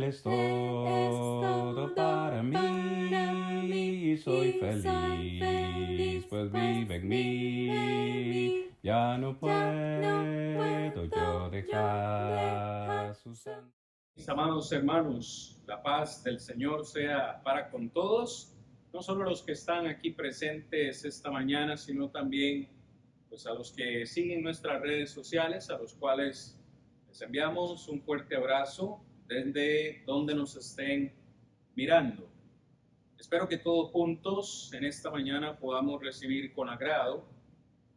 es todo para mí, soy feliz, pues vive en mí. Ya no puedo yo dejar su santo. Mis amados hermanos, la paz del Señor sea para con todos, no solo los que están aquí presentes esta mañana, sino también pues, a los que siguen nuestras redes sociales, a los cuales les enviamos un fuerte abrazo desde donde nos estén mirando. Espero que todos juntos en esta mañana podamos recibir con agrado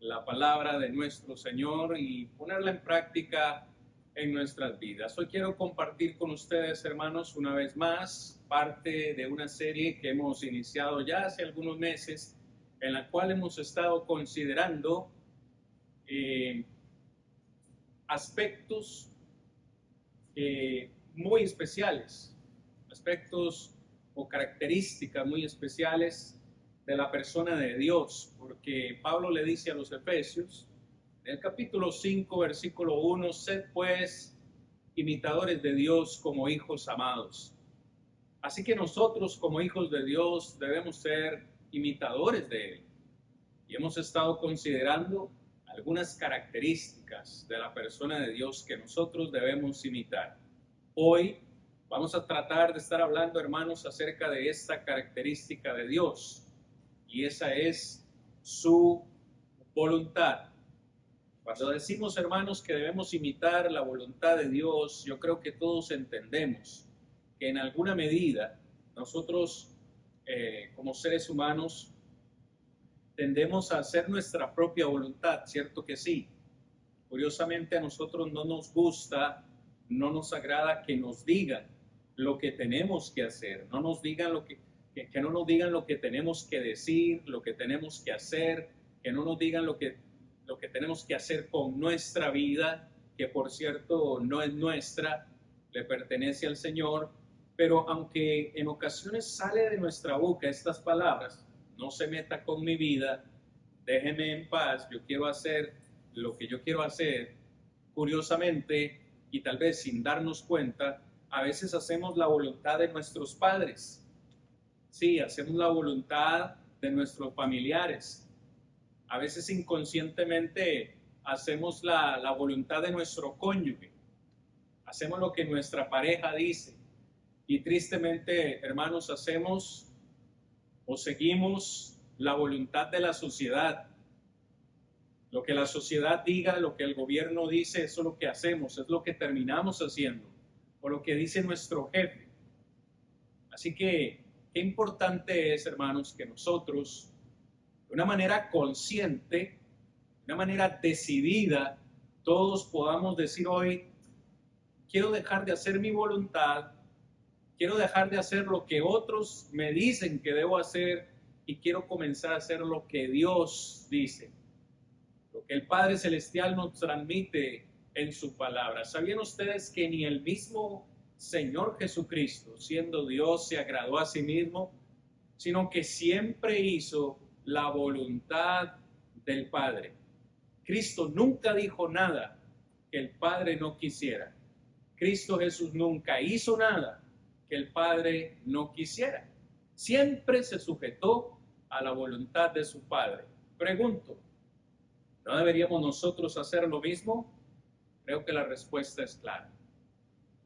la palabra de nuestro Señor y ponerla en práctica en nuestras vidas. Hoy quiero compartir con ustedes, hermanos, una vez más, parte de una serie que hemos iniciado ya hace algunos meses, en la cual hemos estado considerando aspectos muy especiales, aspectos o características muy especiales de la persona de Dios, porque Pablo le dice a los Efesios, en el capítulo 5, versículo 1, sed pues imitadores de Dios como hijos amados. Así que nosotros como hijos de Dios debemos ser imitadores de Él. Y hemos estado considerando algunas características de la persona de Dios que nosotros debemos imitar. Hoy vamos a tratar de estar hablando, hermanos, acerca de esta característica de Dios, y esa es su voluntad. Cuando decimos, hermanos, que debemos imitar la voluntad de Dios, yo creo que todos entendemos que en alguna medida nosotros, como seres humanos, tendemos a hacer nuestra propia voluntad, ¿cierto que sí? Curiosamente a nosotros no nos gusta, no nos agrada que nos digan lo que tenemos que hacer, no nos digan que no nos digan lo que tenemos que decir, lo que tenemos que hacer, que no nos digan lo que tenemos que hacer con nuestra vida, que por cierto no es nuestra, le pertenece al Señor, pero aunque en ocasiones sale de nuestra boca estas palabras, no se meta con mi vida, déjeme en paz, yo quiero hacer lo que yo quiero hacer, curiosamente, y tal vez sin darnos cuenta, a veces hacemos la voluntad de nuestros padres, sí, hacemos la voluntad de nuestros familiares, a veces inconscientemente hacemos la voluntad de nuestro cónyuge, hacemos lo que nuestra pareja dice, y tristemente, hermanos, hacemos o seguimos la voluntad de la sociedad. Lo que la sociedad diga, lo que el gobierno dice, eso es lo que hacemos, es lo que terminamos haciendo, o lo que dice nuestro jefe. Así que, qué importante es, hermanos, que nosotros, de una manera consciente, de una manera decidida, todos podamos decir hoy, quiero dejar de hacer mi voluntad, quiero dejar de hacer lo que otros me dicen que debo hacer y quiero comenzar a hacer lo que Dios dice, lo que el Padre Celestial nos transmite en su palabra. ¿Sabían ustedes que ni el mismo Señor Jesucristo, siendo Dios, se agradó a sí mismo, sino que siempre hizo la voluntad del Padre? Cristo nunca dijo nada que el Padre no quisiera. Cristo Jesús nunca hizo nada que el Padre no quisiera. Siempre se sujetó a la voluntad de su Padre. Pregunto, ¿no deberíamos nosotros hacer lo mismo? Creo que la respuesta es clara.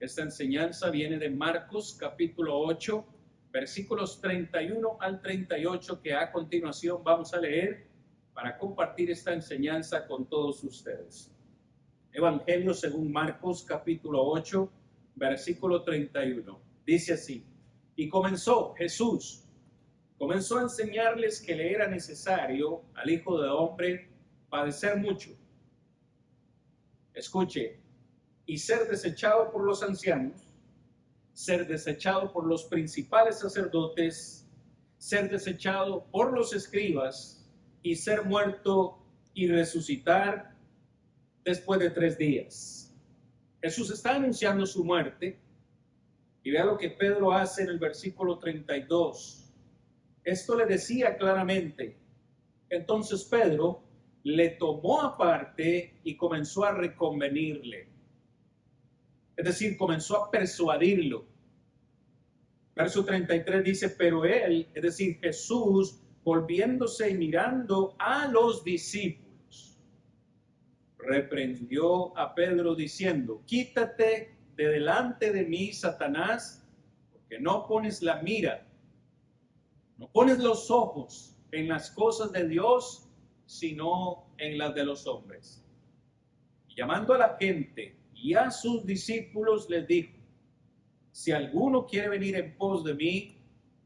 Esta enseñanza viene de Marcos capítulo 8, versículos 31 al 38, que a continuación vamos a leer para compartir esta enseñanza con todos ustedes. Evangelio según Marcos capítulo 8, versículo 31. Dice así, y Jesús comenzó a enseñarles que le era necesario al Hijo del Hombre padecer mucho. Escuche, y ser desechado por los ancianos, ser desechado por los principales sacerdotes, ser desechado por los escribas y ser muerto y resucitar después de 3 días. Jesús está anunciando su muerte y vea lo que Pedro hace en el versículo 32. Esto le decía claramente. Entonces Pedro le tomó aparte y comenzó a reconvenirle. Es decir, comenzó a persuadirlo. Verso 33 dice, pero él, es decir, Jesús, volviéndose y mirando a los discípulos, reprendió a Pedro diciendo, quítate de delante de mí, Satanás, porque no pones la mira, no pones los ojos en las cosas de Dios, sino en las de los hombres. Y llamando a la gente y a sus discípulos les dijo, si alguno quiere venir en pos de mí,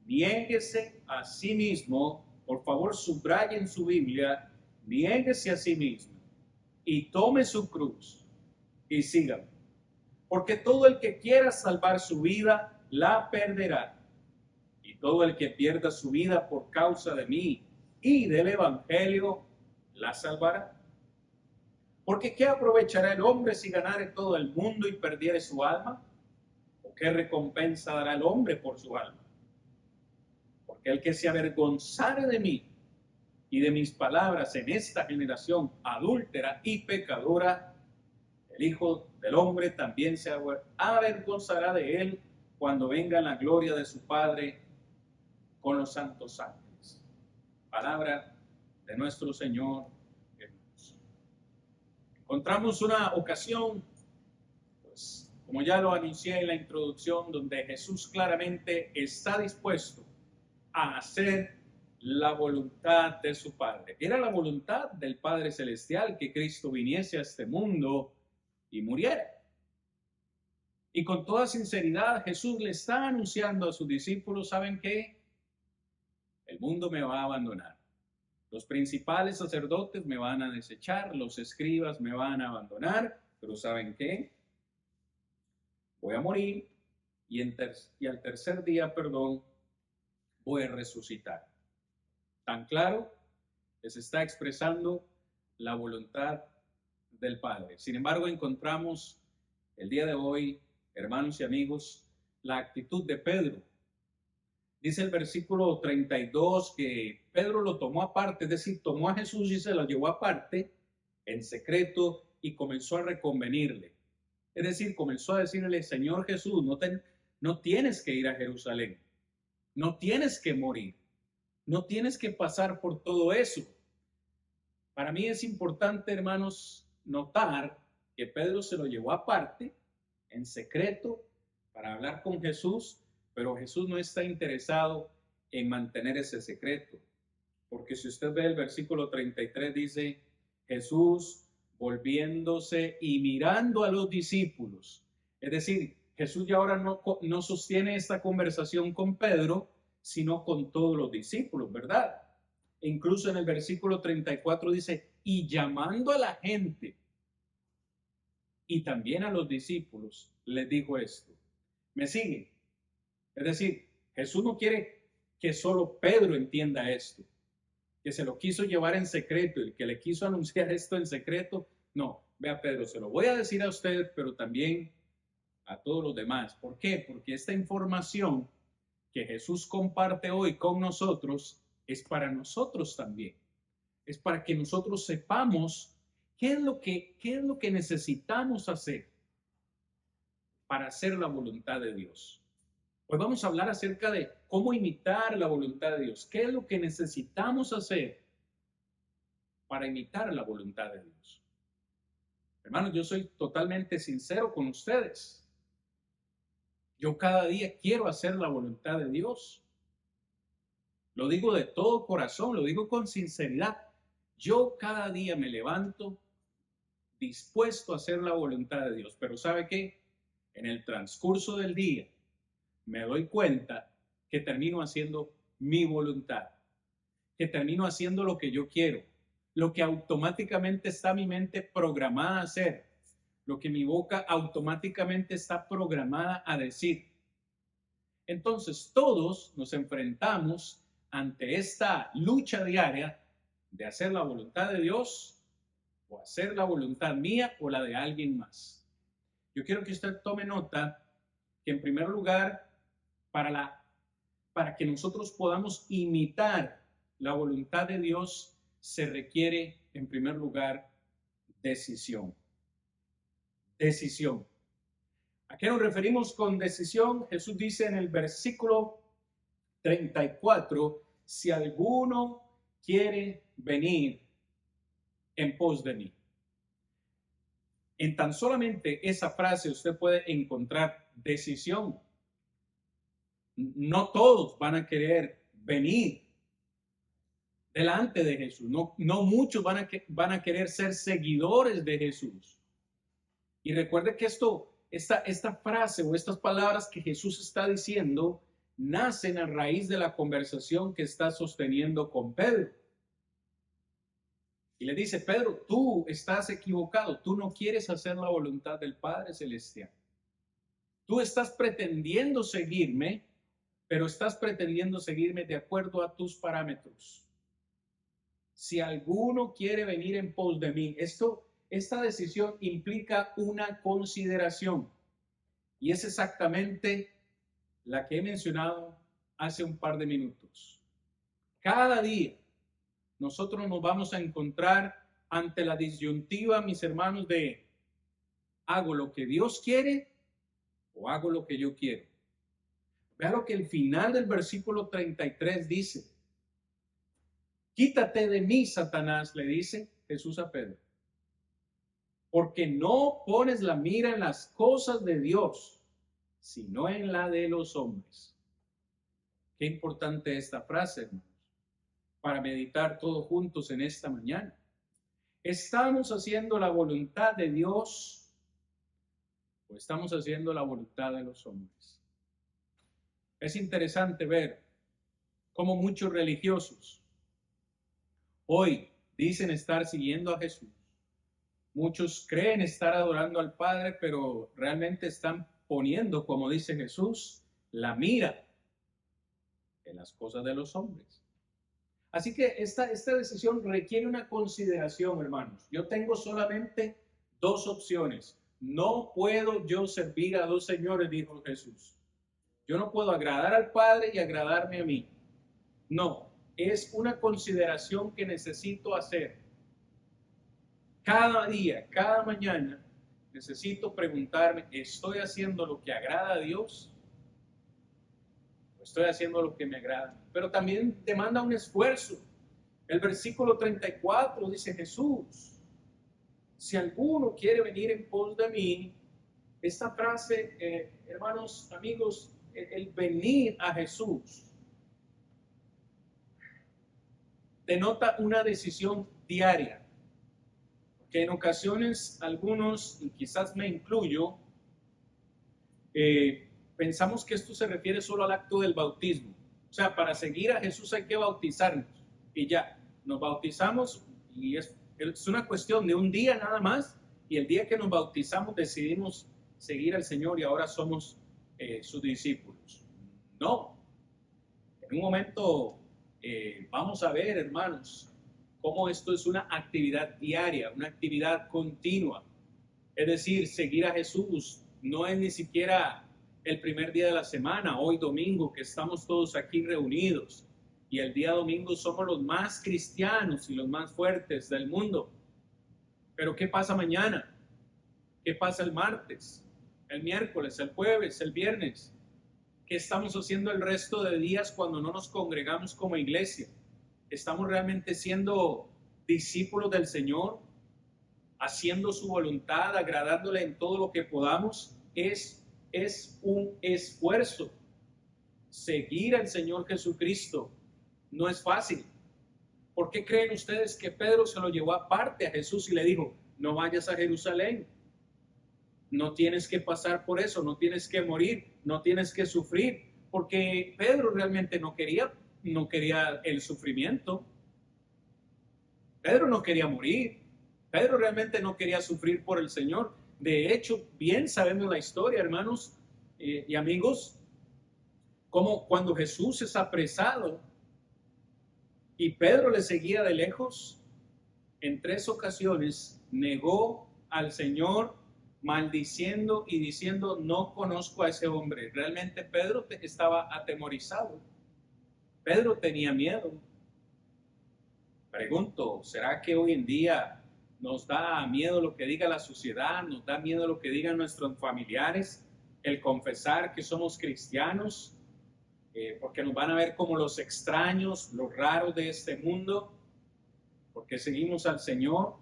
niéguese a sí mismo. Por favor, subraye en su Biblia, niéguese a sí mismo y tome su cruz y sígame. Porque todo el que quiera salvar su vida, la perderá. Y todo el que pierda su vida por causa de mí y del Evangelio, la salvará. Porque ¿qué aprovechará el hombre si ganare todo el mundo y perdiere su alma? ¿O qué recompensa dará el hombre por su alma? Porque el que se avergonzare de mí y de mis palabras en esta generación adúltera y pecadora, el Hijo del Hombre también se avergonzará de él cuando venga la gloria de su Padre con los santos ángeles. Palabra de nuestro Señor Jesús. Encontramos una ocasión, pues, como ya lo anuncié en la introducción, donde Jesús claramente está dispuesto a hacer la voluntad de su Padre. Era la voluntad del Padre Celestial que Cristo viniese a este mundo y muriera. Y con toda sinceridad Jesús le está anunciando a sus discípulos, ¿saben qué? El mundo me va a abandonar. Los principales sacerdotes me van a desechar, los escribas me van a abandonar, pero ¿saben qué? Voy a morir y al tercer día, voy a resucitar. Tan claro les está expresando la voluntad del Padre. Sin embargo, encontramos el día de hoy, hermanos y amigos, la actitud de Pedro. Dice el versículo 32 que Pedro lo tomó aparte, es decir, tomó a Jesús y se lo llevó aparte en secreto y comenzó a reconvenirle. Es decir, comenzó a decirle, Señor Jesús, no tienes que ir a Jerusalén, no tienes que morir, no tienes que pasar por todo eso. Para mí es importante, hermanos, notar que Pedro se lo llevó aparte, en secreto, para hablar con Jesús, pero Jesús no está interesado en mantener ese secreto. Porque si usted ve el versículo 33, dice, Jesús volviéndose y mirando a los discípulos. Es decir, Jesús ya ahora no sostiene esta conversación con Pedro, sino con todos los discípulos, ¿verdad? E incluso en el versículo 34 dice, y llamando a la gente y también a los discípulos, les dijo esto. ¿Me siguen? Es decir, Jesús no quiere que solo Pedro entienda esto, que se lo quiso llevar en secreto, el que le quiso anunciar esto en secreto. No, vea Pedro, se lo voy a decir a usted, pero también a todos los demás. ¿Por qué? Porque esta información que Jesús comparte hoy con nosotros es para nosotros también. Es para que nosotros sepamos qué es lo que necesitamos hacer para hacer la voluntad de Dios. Hoy vamos a hablar acerca de cómo imitar la voluntad de Dios. ¿Qué es lo que necesitamos hacer para imitar la voluntad de Dios? Hermanos, yo soy totalmente sincero con ustedes. Yo cada día quiero hacer la voluntad de Dios. Lo digo de todo corazón, lo digo con sinceridad. Yo cada día me levanto dispuesto a hacer la voluntad de Dios. Pero ¿sabe qué? En el transcurso del día me doy cuenta que termino haciendo mi voluntad, que termino haciendo lo que yo quiero, lo que automáticamente está mi mente programada a hacer, lo que mi boca automáticamente está programada a decir. Entonces todos nos enfrentamos ante esta lucha diaria de hacer la voluntad de Dios o hacer la voluntad mía o la de alguien más. Yo quiero que usted tome nota que en primer lugar, para que nosotros podamos imitar la voluntad de Dios, se requiere en primer lugar decisión. Decisión. ¿A qué nos referimos con decisión? Jesús dice en el versículo 34, si alguno quiere venir en pos de mí. En tan solamente esa frase usted puede encontrar decisión. No todos van a querer venir delante de Jesús. No muchos van a querer ser seguidores de Jesús. Y recuerde que esta frase o estas palabras que Jesús está diciendo nacen a raíz de la conversación que está sosteniendo con Pedro. Y le dice, Pedro, tú estás equivocado, tú no quieres hacer la voluntad del Padre Celestial. Tú estás pretendiendo seguirme, pero estás pretendiendo seguirme de acuerdo a tus parámetros. Si alguno quiere venir en pos de mí, esta decisión implica una consideración. Y es exactamente la que he mencionado hace un par de minutos. Cada día nosotros nos vamos a encontrar ante la disyuntiva, mis hermanos, de ¿hago lo que Dios quiere o hago lo que yo quiero? Vea lo que el final del versículo 33 dice. Quítate de mí, Satanás, le dice Jesús a Pedro, porque no pones la mira en las cosas de Dios, sino en la de los hombres. Qué importante esta frase, hermanos, para meditar todos juntos en esta mañana. ¿Estamos haciendo la voluntad de Dios o estamos haciendo la voluntad de los hombres? Es interesante ver cómo muchos religiosos hoy dicen estar siguiendo a Jesús. Muchos creen estar adorando al Padre, pero realmente están poniendo, como dice Jesús, la mira en las cosas de los hombres. Así que esta decisión requiere una consideración, hermanos. Yo tengo solamente dos opciones. No puedo yo servir a dos señores, dijo Jesús. Yo no puedo agradar al Padre y agradarme a mí. No, es una consideración que necesito hacer. Cada día, cada mañana, necesito preguntarme, ¿estoy haciendo lo que agrada a Dios? ¿O estoy haciendo lo que me agrada? Pero también demanda un esfuerzo. El versículo 34 dice Jesús, si alguno quiere venir en pos de mí, esta frase, hermanos, amigos, el venir a Jesús denota una decisión diaria. Que en ocasiones algunos, y quizás me incluyo, pensamos que esto se refiere solo al acto del bautismo. O sea, para seguir a Jesús hay que bautizarnos y ya, nos bautizamos y es una cuestión de un día nada más y el día que nos bautizamos decidimos seguir al Señor y ahora somos sus discípulos. No, en un momento vamos a ver, hermanos, cómo esto es una actividad diaria, una actividad continua. Es decir, seguir a Jesús no es ni siquiera el primer día de la semana, hoy domingo, que estamos todos aquí reunidos. Y el día domingo somos los más cristianos y los más fuertes del mundo. Pero ¿qué pasa mañana? ¿Qué pasa el martes, el miércoles, el jueves, el viernes? ¿Qué estamos haciendo el resto de días cuando no nos congregamos como iglesia? ¿Estamos realmente siendo discípulos del Señor? ¿Haciendo su voluntad, agradándole en todo lo que podamos? Es un esfuerzo. Seguir al Señor Jesucristo no es fácil. ¿Por qué creen ustedes que Pedro se lo llevó aparte a Jesús y le dijo, no vayas a Jerusalén? No tienes que pasar por eso, no tienes que morir, no tienes que sufrir, porque Pedro realmente no quería el sufrimiento. Pedro no quería morir. Pedro realmente no quería sufrir por el Señor. De hecho, bien sabemos la historia, hermanos y amigos, como cuando Jesús es apresado y Pedro le seguía de lejos, en 3 ocasiones negó al Señor, maldiciendo y diciendo, no conozco a ese hombre. Realmente Pedro estaba atemorizado. Pedro tenía miedo. Pregunto, ¿será que hoy en día nos da miedo lo que diga la sociedad? ¿Nos da miedo lo que digan nuestros familiares? el confesar que somos cristianos, porque nos van a ver como los extraños, los raros de este mundo, porque seguimos al Señor.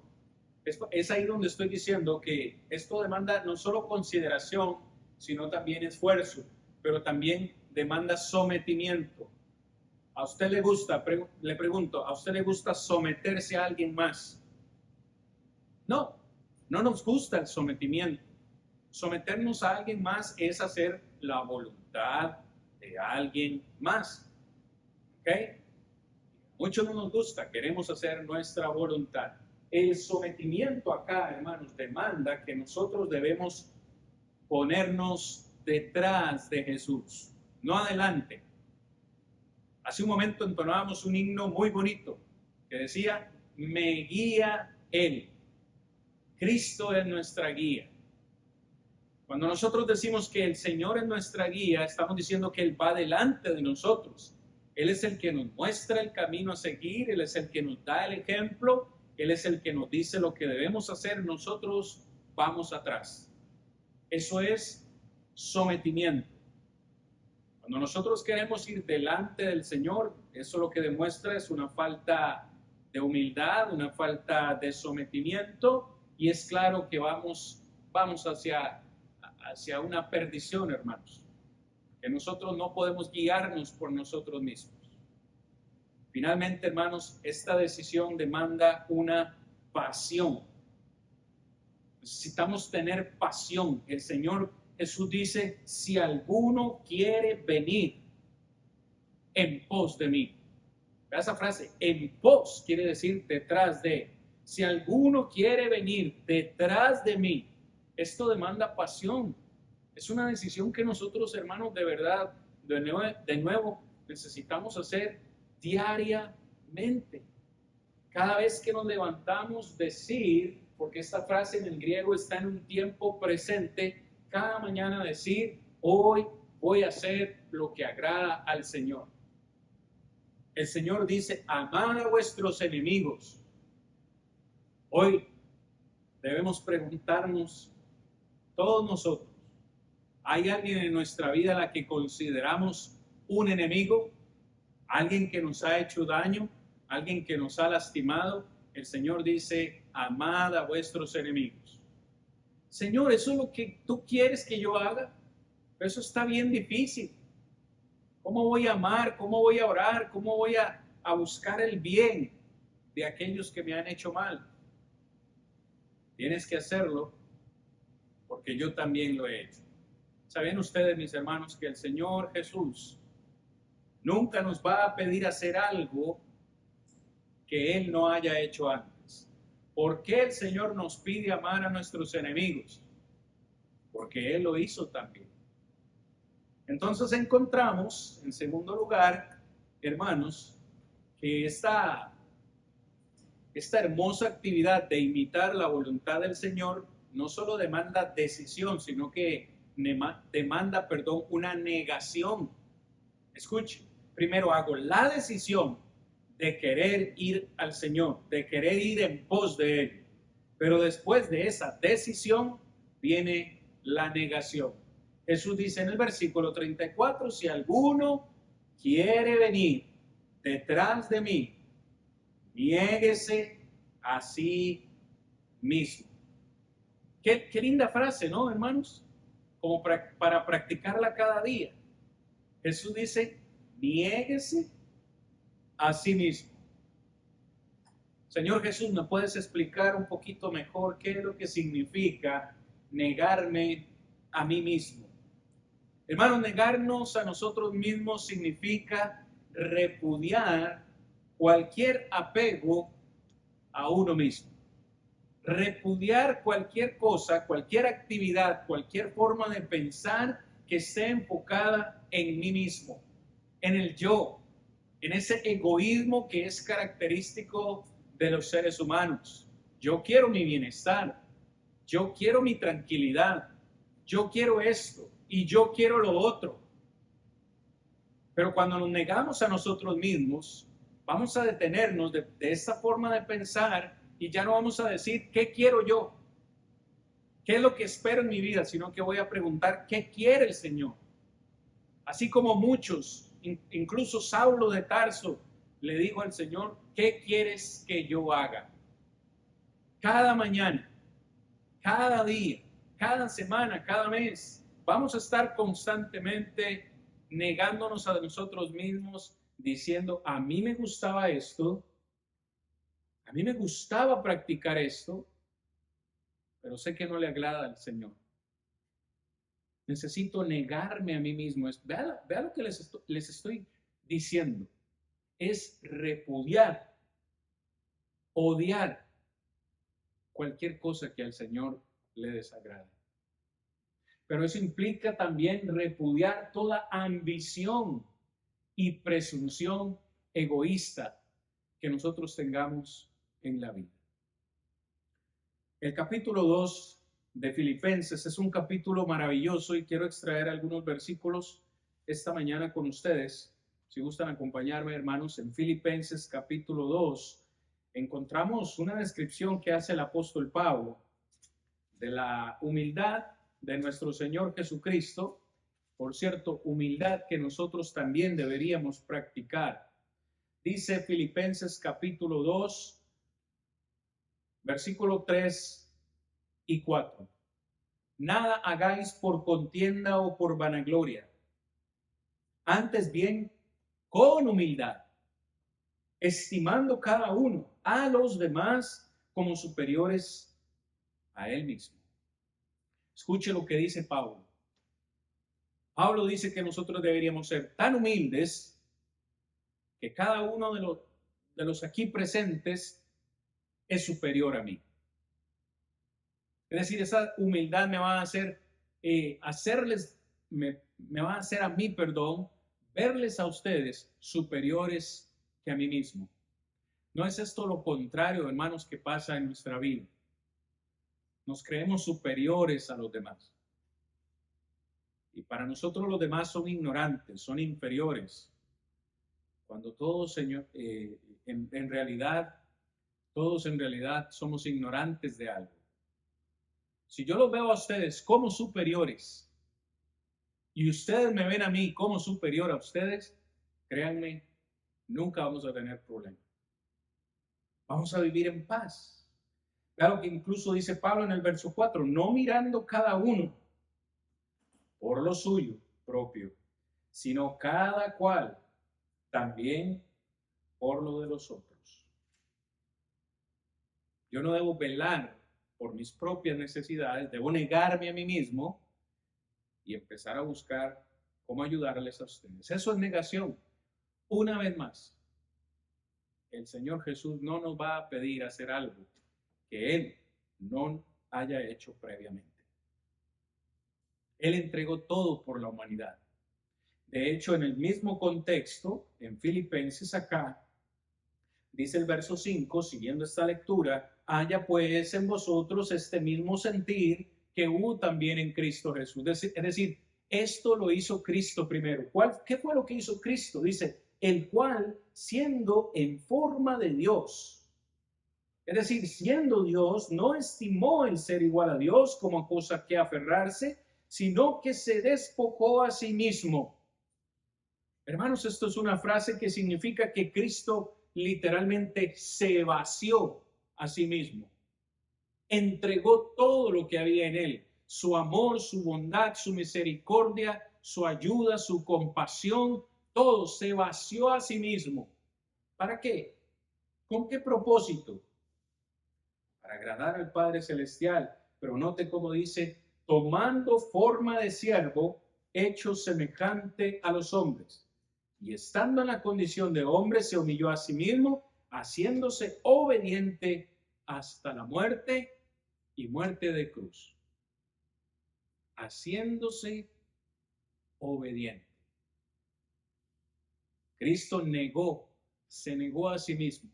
Es ahí donde estoy diciendo que esto demanda no solo consideración, sino también esfuerzo, pero también demanda sometimiento. ¿A usted le gusta, le pregunto, a usted le gusta someterse a alguien más? No, no nos gusta el sometimiento. Someternos a alguien más es hacer la voluntad de alguien más. ¿Ok? Mucho no nos gusta, queremos hacer nuestra voluntad. El sometimiento acá, hermanos, demanda que nosotros debemos ponernos detrás de Jesús, no adelante. Hace un momento entonábamos un himno muy bonito que decía, me guía Él. Cristo es nuestra guía. Cuando nosotros decimos que el Señor es nuestra guía, estamos diciendo que Él va delante de nosotros. Él es el que nos muestra el camino a seguir, Él es el que nos da el ejemplo, Él es el que nos dice lo que debemos hacer, nosotros vamos atrás. Eso es sometimiento. Cuando nosotros queremos ir delante del Señor, eso lo que demuestra es una falta de humildad, una falta de sometimiento, y es claro que vamos hacia una perdición, hermanos, que nosotros no podemos guiarnos por nosotros mismos. Finalmente, hermanos, esta decisión demanda una pasión. Necesitamos tener pasión. El Señor Jesús dice, si alguno quiere venir en pos de mí. Vea esa frase, en pos quiere decir detrás de. Si alguno quiere venir detrás de mí, esto demanda pasión. Es una decisión que nosotros, hermanos, de verdad, de nuevo, necesitamos hacer diariamente. Cada vez que nos levantamos, decir, porque esta frase en el griego está en un tiempo presente, cada mañana decir, hoy voy a hacer lo que agrada al Señor. El Señor dice, amad a vuestros enemigos. Hoy debemos preguntarnos, todos nosotros, ¿hay alguien en nuestra vida a la que consideramos un enemigo? ¿Alguien que nos ha hecho daño? ¿Alguien que nos ha lastimado? El Señor dice, amad a vuestros enemigos. Señor, ¿eso es lo que tú quieres que yo haga? Pero eso está bien difícil. ¿Cómo voy a amar? ¿Cómo voy a orar? ¿Cómo voy a buscar el bien de aquellos que me han hecho mal? Tienes que hacerlo porque yo también lo he hecho. ¿Saben ustedes, mis hermanos, que el Señor Jesús nunca nos va a pedir hacer algo que Él no haya hecho antes? ¿Por qué el Señor nos pide amar a nuestros enemigos? Porque Él lo hizo también. Entonces encontramos, en segundo lugar, hermanos, que esta hermosa actividad de imitar la voluntad del Señor no solo demanda decisión, sino que demanda, una negación. Escuche, primero hago la decisión de querer ir al Señor, de querer ir en pos de Él. Pero después de esa decisión viene la negación. Jesús dice en el versículo 34, si alguno quiere venir detrás de mí, niéguese a sí mismo. Qué linda frase, ¿no, hermanos? Como para practicarla cada día. Jesús dice, niéguese a sí mismo. Señor Jesús, ¿me puedes explicar un poquito mejor qué es lo que significa negarme a mí mismo? Hermanos, negarnos a nosotros mismos significa repudiar cualquier apego a uno mismo. Repudiar cualquier cosa, cualquier actividad, cualquier forma de pensar que esté enfocada en mí mismo, en el yo, en ese egoísmo que es característico de los seres humanos. Yo quiero mi bienestar, yo quiero mi tranquilidad, yo quiero esto y yo quiero lo otro. Pero cuando nos negamos a nosotros mismos, vamos a detenernos de esta forma de pensar y ya no vamos a decir, ¿qué quiero yo? qué es lo que espero en mi vida, sino que voy a preguntar qué quiere el Señor. Así como muchos, incluso Saulo de Tarso, le dijo al Señor, ¿qué quieres que yo haga? Cada mañana, cada día, cada semana, cada mes, vamos a estar constantemente negándonos a nosotros mismos, diciendo, a mí me gustaba esto, a mí me gustaba practicar esto, pero sé que no le agrada al Señor. Necesito negarme a mí mismo. Vea lo que les estoy diciendo. Es repudiar, odiar cualquier cosa que al Señor le desagrade. Pero eso implica también repudiar toda ambición y presunción egoísta que nosotros tengamos en la vida. El capítulo 2 de Filipenses es un capítulo maravilloso y quiero extraer algunos versículos esta mañana con ustedes. Si gustan acompañarme, hermanos, en Filipenses capítulo 2 encontramos una descripción que hace el apóstol Pablo de la humildad de nuestro Señor Jesucristo. Por cierto, humildad que nosotros también deberíamos practicar. Dice Filipenses capítulo 2, versículo 3 y 4. Nada hagáis por contienda o por vanagloria. Antes bien, con humildad, estimando cada uno a los demás como superiores a él mismo. Escuche lo que dice Pablo. Pablo dice que nosotros deberíamos ser tan humildes que cada uno de los aquí presentes es superior a mí. Es decir, esa humildad me va a hacer me va a hacer a mí, verles a ustedes superiores que a mí mismo. ¿No es esto lo contrario, hermanos, que pasa en nuestra vida? Nos creemos superiores a los demás. Y para nosotros los demás son ignorantes, son inferiores. Cuando todos, Señor, en realidad, todos en realidad somos ignorantes de algo. Si yo los veo a ustedes como superiores y ustedes me ven a mí como superior a ustedes, créanme, nunca vamos a tener problemas. Vamos a vivir en paz. Claro que incluso dice Pablo en el verso 4, no mirando cada uno por lo suyo propio, sino cada cual también por lo de los otros. Yo no debo velar por mis propias necesidades, debo negarme a mí mismo y empezar a buscar cómo ayudarles a ustedes. Eso es negación. Una vez más, el Señor Jesús no nos va a pedir hacer algo que Él no haya hecho previamente. Él entregó todo por la humanidad. De hecho, en el mismo contexto, en Filipenses acá, dice el verso 5, siguiendo esta lectura, haya pues en vosotros este mismo sentir que hubo también en Cristo Jesús. Es decir, esto lo hizo Cristo primero. ¿Qué fue lo que hizo Cristo? Dice, el cual, siendo en forma de Dios, es decir, siendo Dios, no estimó el ser igual a Dios como cosa que aferrarse, sino que se despojó a sí mismo. Hermanos, esto es una frase que significa que Cristo literalmente se vació a sí mismo. Entregó todo lo que había en él, su amor, su bondad, su misericordia, su ayuda, su compasión, todo se vació a sí mismo. ¿Para qué? ¿Con qué propósito? Para agradar al Padre Celestial. Pero note cómo dice, tomando forma de siervo, hecho semejante a los hombres. Y estando en la condición de hombre, se humilló a sí mismo, haciéndose obediente hasta la muerte y muerte de cruz. Haciéndose obediente. Cristo se negó a sí mismo.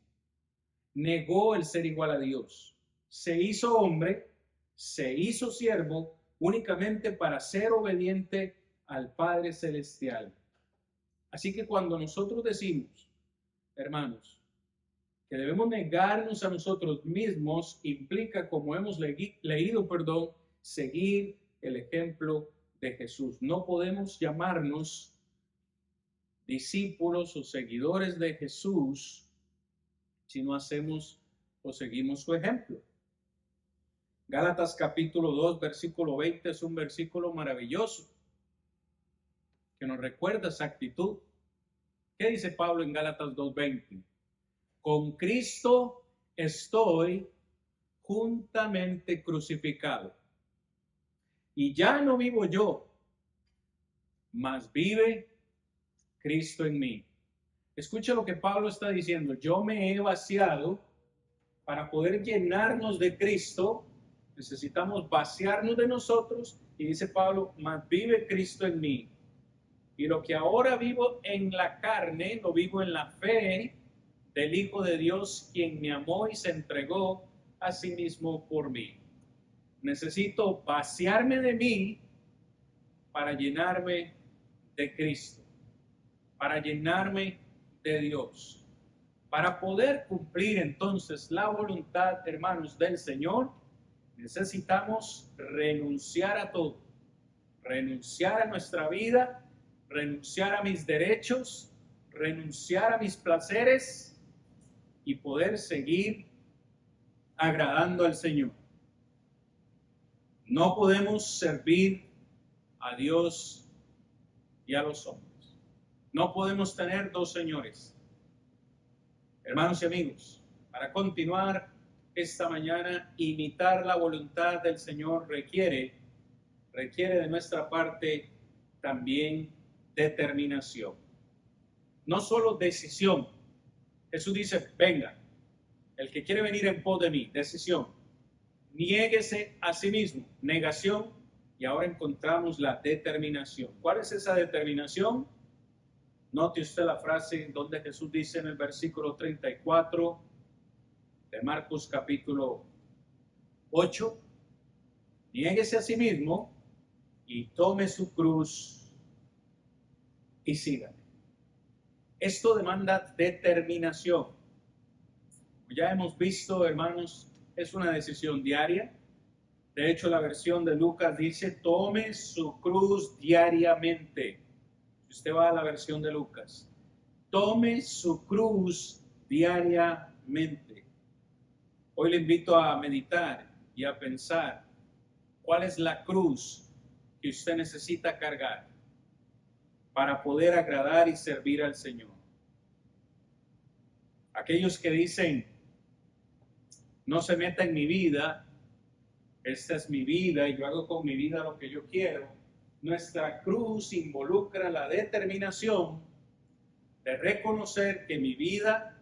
Negó el ser igual a Dios. Se hizo hombre, se hizo siervo únicamente para ser obediente al Padre Celestial. Así que cuando nosotros decimos, hermanos, que debemos negarnos a nosotros mismos, implica, como hemos leído, seguir el ejemplo de Jesús. No podemos llamarnos discípulos o seguidores de Jesús si no hacemos o seguimos su ejemplo. Gálatas capítulo 2, versículo 20 es un versículo maravilloso que nos recuerda esa actitud. ¿Qué dice Pablo en Gálatas 2:20? Con Cristo estoy juntamente crucificado. Y ya no vivo yo, mas vive Cristo en mí. Escucha lo que Pablo está diciendo. Yo me he vaciado para poder llenarnos de Cristo. Necesitamos vaciarnos de nosotros. Y dice Pablo, mas vive Cristo en mí. Y lo que ahora vivo en la carne, lo vivo en la fe del Hijo de Dios, quien me amó y se entregó a sí mismo por mí. Necesito vaciarme de mí para llenarme de Cristo, para llenarme de Dios. Para poder cumplir entonces la voluntad, hermanos, del Señor, necesitamos renunciar a todo, renunciar a nuestra vida, renunciar a mis derechos, renunciar a mis placeres y poder seguir agradando al Señor. No podemos servir a Dios y a los hombres. No podemos tener dos señores. Hermanos y amigos, para continuar esta mañana, imitar la voluntad del Señor requiere de nuestra parte también determinación. No solo decisión. Jesús dice, venga, el que quiere venir en pos de mí, decisión. Niéguese a sí mismo, negación, y ahora encontramos la determinación. ¿Cuál es esa determinación? Note usted la frase donde Jesús dice en el versículo 34 de Marcos capítulo 8, niéguese a sí mismo y tome su cruz y sígame. Esto demanda determinación. Ya hemos visto, hermanos, es una decisión diaria. De hecho, la versión de Lucas dice, tome su cruz diariamente. Si usted va a la versión de Lucas, tome su cruz diariamente. Hoy le invito a meditar y a pensar cuál es la cruz que usted necesita cargar para poder agradar y servir al Señor. Aquellos que dicen, no se meta en mi vida, esta es mi vida y yo hago con mi vida lo que yo quiero. Nuestra cruz involucra la determinación de reconocer que mi vida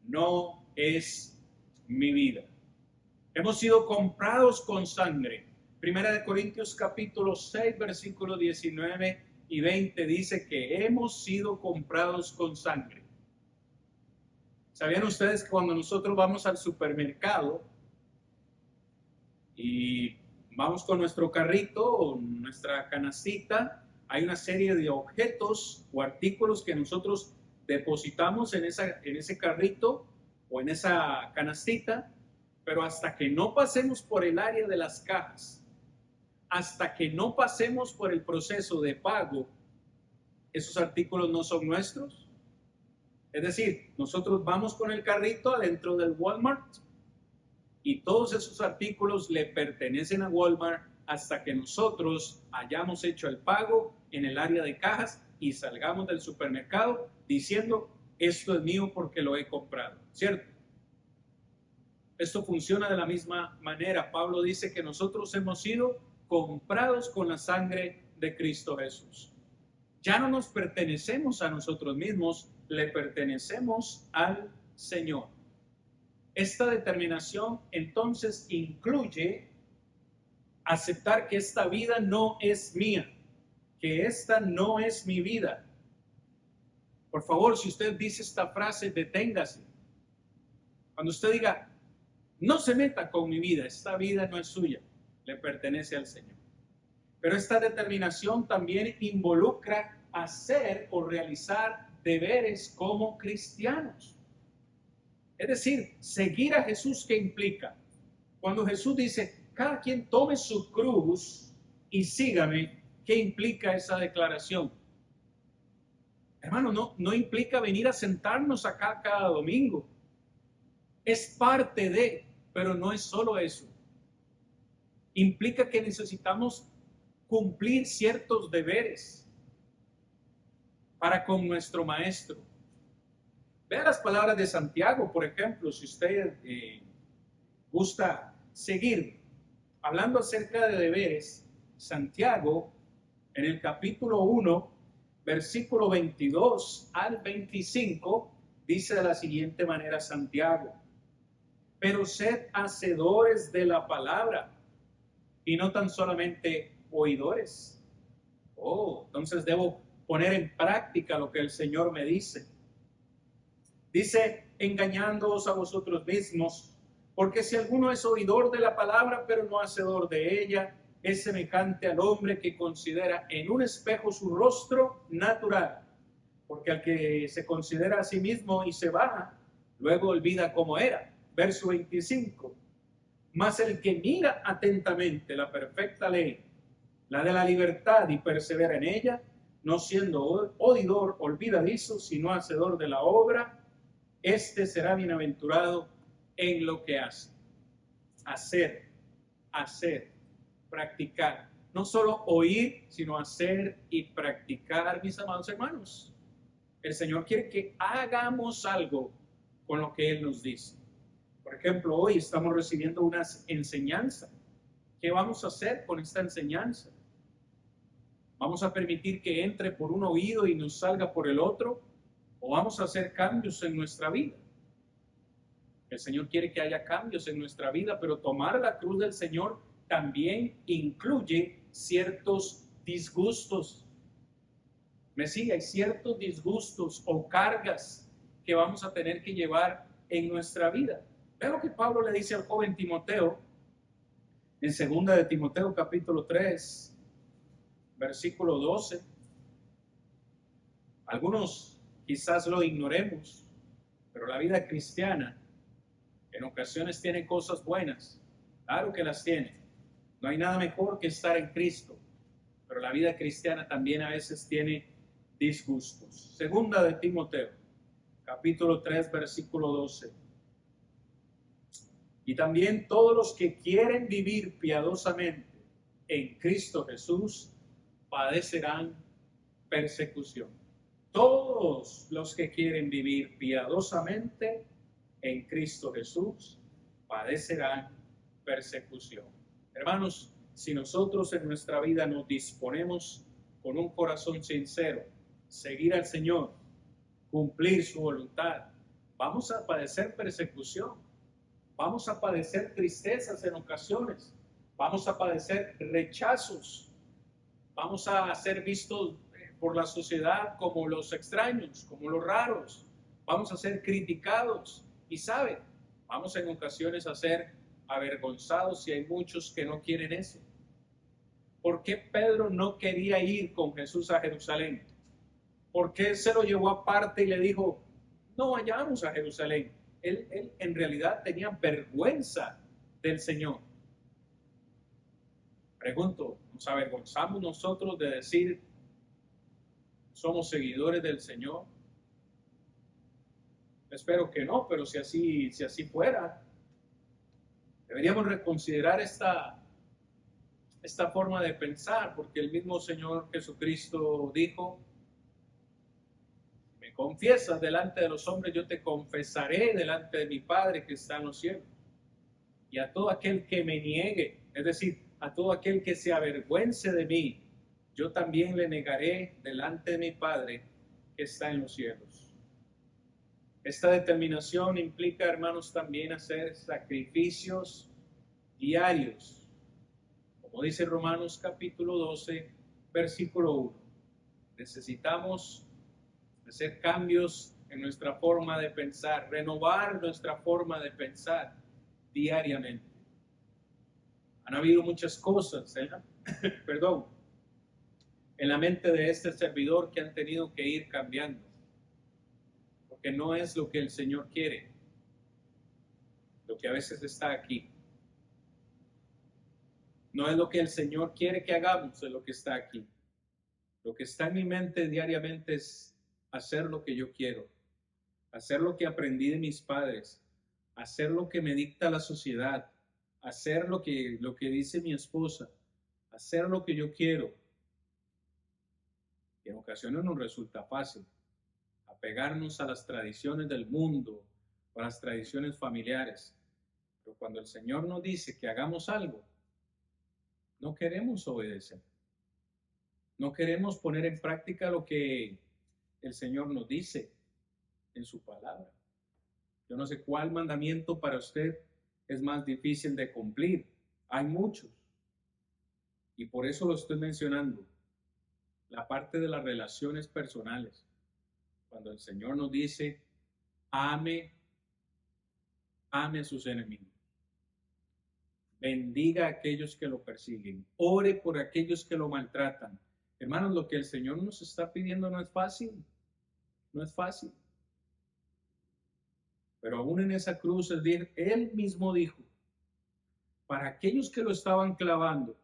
no es mi vida. Hemos sido comprados con sangre. Primera de Corintios capítulo 6, versículos 19 y 20 dice que hemos sido comprados con sangre. ¿Sabían ustedes que cuando nosotros vamos al supermercado y vamos con nuestro carrito o nuestra canastita, hay una serie de objetos o artículos que nosotros depositamos en ese carrito o en esa canastita, pero hasta que no pasemos por el área de las cajas, hasta que no pasemos por el proceso de pago, esos artículos no son nuestros? Es decir, nosotros vamos con el carrito adentro del Walmart y todos esos artículos le pertenecen a Walmart hasta que nosotros hayamos hecho el pago en el área de cajas y salgamos del supermercado diciendo, esto es mío porque lo he comprado, ¿cierto? Esto funciona de la misma manera. Pablo dice que nosotros hemos sido comprados con la sangre de Cristo Jesús. Ya no nos pertenecemos a nosotros mismos, le pertenecemos al Señor. Esta determinación entonces incluye aceptar que esta vida no es mía, que esta no es mi vida. Por favor, si usted dice esta frase, deténgase. Cuando usted diga, no se meta con mi vida, esta vida no es suya, le pertenece al Señor. Pero esta determinación también involucra hacer o realizar deberes como cristianos. Es decir, seguir a Jesús, ¿qué implica? Cuando Jesús dice, cada quien tome su cruz y sígame. ¿Qué implica esa declaración? Hermano, no implica venir a sentarnos acá cada domingo. Es parte de, pero no es solo eso. Implica que necesitamos cumplir ciertos deberes para con nuestro Maestro. Vea las palabras de Santiago, por ejemplo, si usted gusta seguir hablando acerca de deberes. Santiago, en el capítulo 1, versículo 22 al 25, dice de la siguiente manera Santiago: pero sed hacedores de la palabra y no tan solamente oidores. Entonces debo poner en práctica lo que el Señor me dice. Dice, engañándoos a vosotros mismos, porque si alguno es oidor de la palabra, pero no hacedor de ella, es semejante al hombre que considera en un espejo su rostro natural. Porque al que se considera a sí mismo y se baja, luego olvida cómo era. Verso 25. Mas el que mira atentamente la perfecta ley, la de la libertad, y persevera en ella, no siendo oidor olvidadizo, sino hacedor de la obra, este será bienaventurado en lo que hace. Hacer, practicar. No solo oír, sino hacer y practicar, mis amados hermanos. El Señor quiere que hagamos algo con lo que Él nos dice. Por ejemplo, hoy estamos recibiendo una enseñanza. ¿Qué vamos a hacer con esta enseñanza? ¿Vamos a permitir que entre por un oído y nos salga por el otro? ¿O vamos a hacer cambios en nuestra vida? El Señor quiere que haya cambios en nuestra vida, pero tomar la cruz del Señor también incluye ciertos disgustos. ¿Me sigue? Hay ciertos disgustos o cargas que vamos a tener que llevar en nuestra vida. Ve lo que Pablo le dice al joven Timoteo en 2 de Timoteo capítulo 3, versículo 12. Algunos quizás lo ignoremos, pero la vida cristiana en ocasiones tiene cosas buenas. Claro que las tiene. No hay nada mejor que estar en Cristo, pero la vida cristiana también a veces tiene disgustos. 2 de Timoteo capítulo 3, versículo 12. Y también todos los que quieren vivir piadosamente en Cristo Jesús padecerán persecución. Todos los que quieren vivir piadosamente en Cristo Jesús padecerán persecución. Hermanos, si nosotros en nuestra vida nos disponemos con un corazón sincero, seguir al Señor, cumplir su voluntad, vamos a padecer persecución, vamos a padecer tristezas en ocasiones, vamos a padecer rechazos, vamos a ser vistos por la sociedad como los extraños, como los raros, vamos a ser criticados y sabe, vamos en ocasiones a ser avergonzados y hay muchos que no quieren eso. ¿Por qué Pedro no quería ir con Jesús a Jerusalén? ¿Por qué se lo llevó aparte y le dijo, no vayamos a Jerusalén? Él en realidad tenía vergüenza del Señor. Pregunto, ¿nos avergonzamos nosotros de decir somos seguidores del Señor? Espero que no, pero si así fuera, deberíamos reconsiderar esta forma de pensar, porque el mismo Señor Jesucristo dijo, me confiesas delante de los hombres, yo te confesaré delante de mi Padre que está en los cielos. Y a todo aquel que me niegue, es decir, a todo aquel que se avergüence de mí, yo también le negaré delante de mi Padre que está en los cielos. Esta determinación implica, hermanos, también hacer sacrificios diarios. Como dice Romanos capítulo 12, versículo 1. Necesitamos hacer cambios en nuestra forma de pensar, renovar nuestra forma de pensar diariamente. Han habido muchas cosas, en la mente de este servidor que han tenido que ir cambiando, porque no es lo que el Señor quiere, lo que a veces está aquí. No es lo que el Señor quiere que hagamos, es lo que está aquí. Lo que está en mi mente diariamente es hacer lo que yo quiero, hacer lo que aprendí de mis padres, hacer lo que me dicta la sociedad, hacer lo que dice mi esposa, hacer lo que yo quiero. Y en ocasiones nos resulta fácil apegarnos a las tradiciones del mundo o a las tradiciones familiares. Pero cuando el Señor nos dice que hagamos algo, no queremos obedecer. No queremos poner en práctica lo que el Señor nos dice en su palabra. Yo no sé cuál mandamiento para usted es más difícil de cumplir. Hay muchos. Y por eso lo estoy mencionando. La parte de las relaciones personales. Cuando el Señor nos dice, ame a sus enemigos. Bendiga a aquellos que lo persiguen. Ore por aquellos que lo maltratan. Hermanos, lo que el Señor nos está pidiendo no es fácil. No es fácil. Pero aún en esa cruz, Él mismo dijo, para aquellos que lo estaban clavando,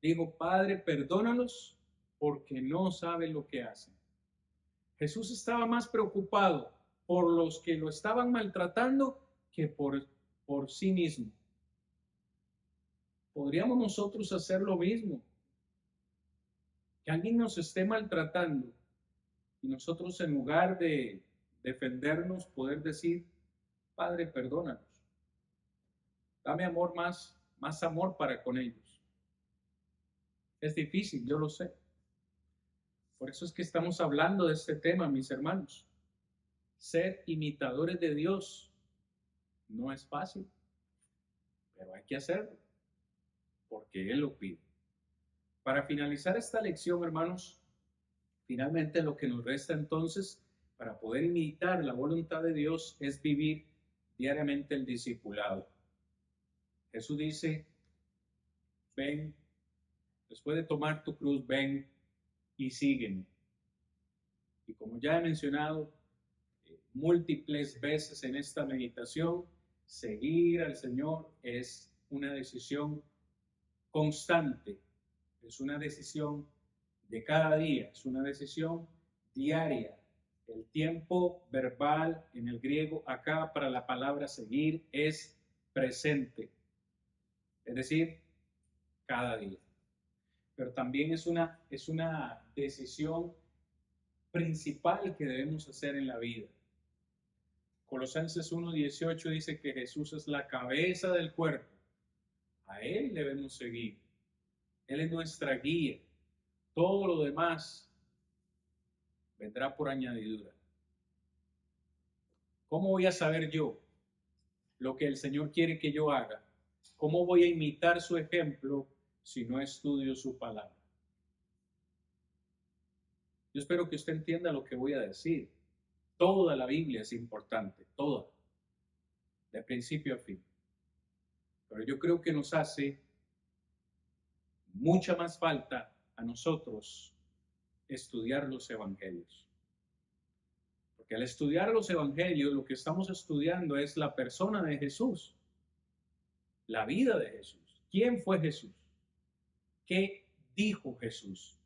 digo, Padre, perdónalos porque no saben lo que hacen. Jesús estaba más preocupado por los que lo estaban maltratando que por sí mismo. ¿Podríamos nosotros hacer lo mismo? Que alguien nos esté maltratando y nosotros en lugar de defendernos, poder decir, Padre, perdónanos. Dame amor más amor para con ellos. Es difícil, yo lo sé. Por eso es que estamos hablando de este tema, mis hermanos. Ser imitadores de Dios no es fácil, pero hay que hacerlo, porque Él lo pide. Para finalizar esta lección, hermanos, finalmente lo que nos resta entonces para poder imitar la voluntad de Dios es vivir diariamente el discipulado. Jesús dice, ven, después de tomar tu cruz, ven y sígueme. Y como ya he mencionado múltiples veces en esta meditación, seguir al Señor es una decisión constante, es una decisión de cada día, es una decisión diaria. El tiempo verbal en el griego acá para la palabra seguir es presente, es decir, cada día. Pero también es una decisión principal que debemos hacer en la vida. Colosenses 1:18 dice que Jesús es la cabeza del cuerpo. A Él debemos seguir. Él es nuestra guía. Todo lo demás vendrá por añadidura. ¿Cómo voy a saber yo lo que el Señor quiere que yo haga? ¿Cómo voy a imitar su ejemplo si no estudio su palabra? Yo espero que usted entienda lo que voy a decir. Toda la Biblia es importante, toda, de principio a fin. Pero yo creo que nos hace mucha más falta a nosotros estudiar los evangelios. Porque al estudiar los evangelios, lo que estamos estudiando es la persona de Jesús, la vida de Jesús. ¿Quién fue Jesús? ¿Qué dijo Jesús?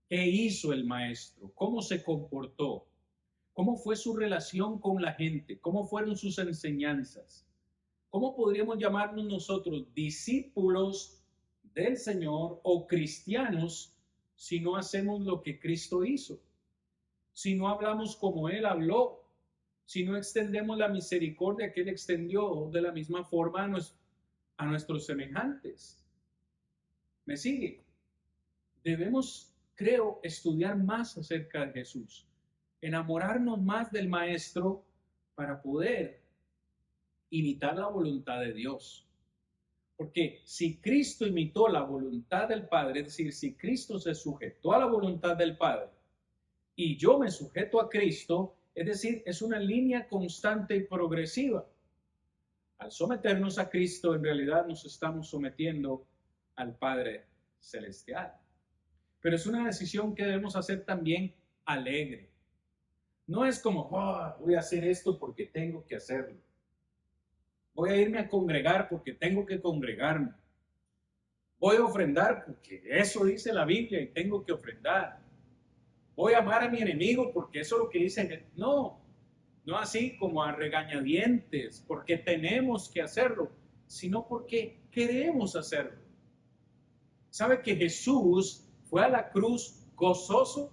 ¿Qué hizo el Maestro? ¿Cómo se comportó? ¿Cómo fue su relación con la gente? ¿Cómo fueron sus enseñanzas? ¿Cómo podríamos llamarnos nosotros discípulos del Señor o cristianos si no hacemos lo que Cristo hizo? Si no hablamos como Él habló, si no extendemos la misericordia que Él extendió de la misma forma a nuestros semejantes. ¿Me sigue? Debemos, creo, estudiar más acerca de Jesús, enamorarnos más del Maestro para poder imitar la voluntad de Dios. Porque si Cristo imitó la voluntad del Padre, es decir, si Cristo se sujetó a la voluntad del Padre y yo me sujeto a Cristo, es decir, es una línea constante y progresiva. Al someternos a Cristo, en realidad nos estamos sometiendo al Padre Celestial. Pero es una decisión que debemos hacer también alegre. No es como, voy a hacer esto porque tengo que hacerlo. Voy a irme a congregar porque tengo que congregarme. Voy a ofrendar porque eso dice la Biblia y tengo que ofrendar. Voy a amar a mi enemigo porque eso es lo que dice. No, no así como a regañadientes, porque tenemos que hacerlo, sino porque queremos hacerlo. ¿Sabe que Jesús fue a la cruz gozoso?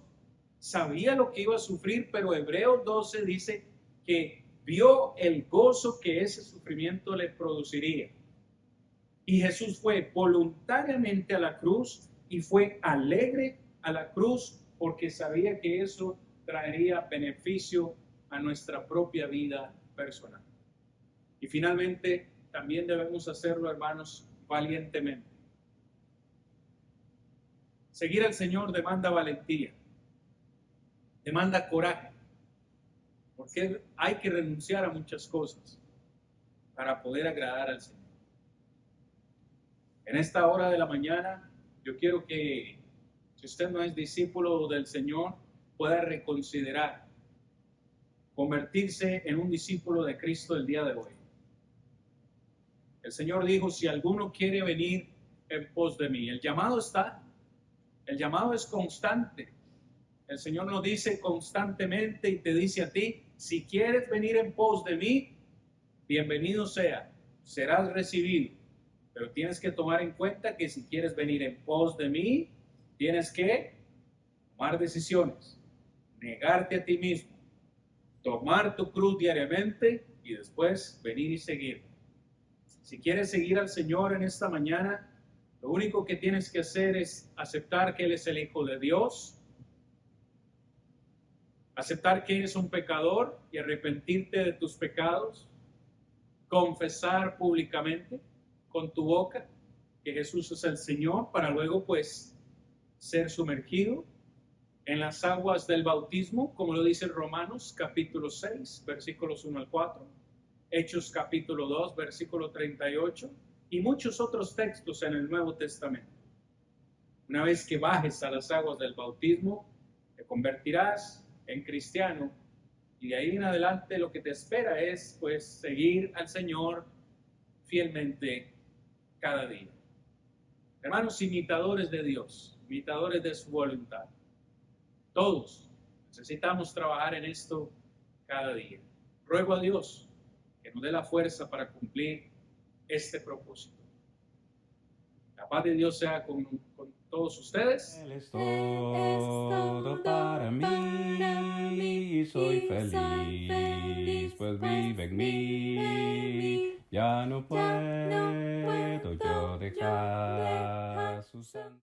Sabía lo que iba a sufrir, pero Hebreos 12 dice que vio el gozo que ese sufrimiento le produciría. Y Jesús fue voluntariamente a la cruz y fue alegre a la cruz porque sabía que eso traería beneficio a nuestra propia vida personal. Y finalmente, también debemos hacerlo, hermanos, valientemente. Seguir al Señor demanda valentía, demanda coraje, porque hay que renunciar a muchas cosas para poder agradar al Señor. En esta hora de la mañana, yo quiero que, si usted no es discípulo del Señor, pueda reconsiderar convertirse en un discípulo de Cristo el día de hoy. El Señor dijo, si alguno quiere venir en pos de mí, el llamado está, el llamado es constante. El Señor nos dice constantemente y te dice a ti, si quieres venir en pos de mí, bienvenido sea, serás recibido. Pero tienes que tomar en cuenta que si quieres venir en pos de mí, tienes que tomar decisiones, negarte a ti mismo, tomar tu cruz diariamente y después venir y seguir. Si quieres seguir al Señor en esta mañana, lo único que tienes que hacer es aceptar que Él es el Hijo de Dios, aceptar que eres un pecador y arrepentirte de tus pecados, confesar públicamente con tu boca que Jesús es el Señor para luego pues ser sumergido en las aguas del bautismo, como lo dice Romanos capítulo 6, versículos 1 al 4, Hechos capítulo 2, versículo 38 y muchos otros textos en el Nuevo Testamento. Una vez que bajes a las aguas del bautismo, te convertirás en cristiano y de ahí en adelante lo que te espera es pues seguir al Señor fielmente cada día. Hermanos, imitadores de Dios, imitadores de su voluntad. Todos necesitamos trabajar en esto cada día. Ruego a Dios que nos dé la fuerza para cumplir este propósito. La paz de Dios sea con todos ustedes. Él es todo para mí, soy feliz, pues vive en mí. Ya no puedo yo dejar su santo.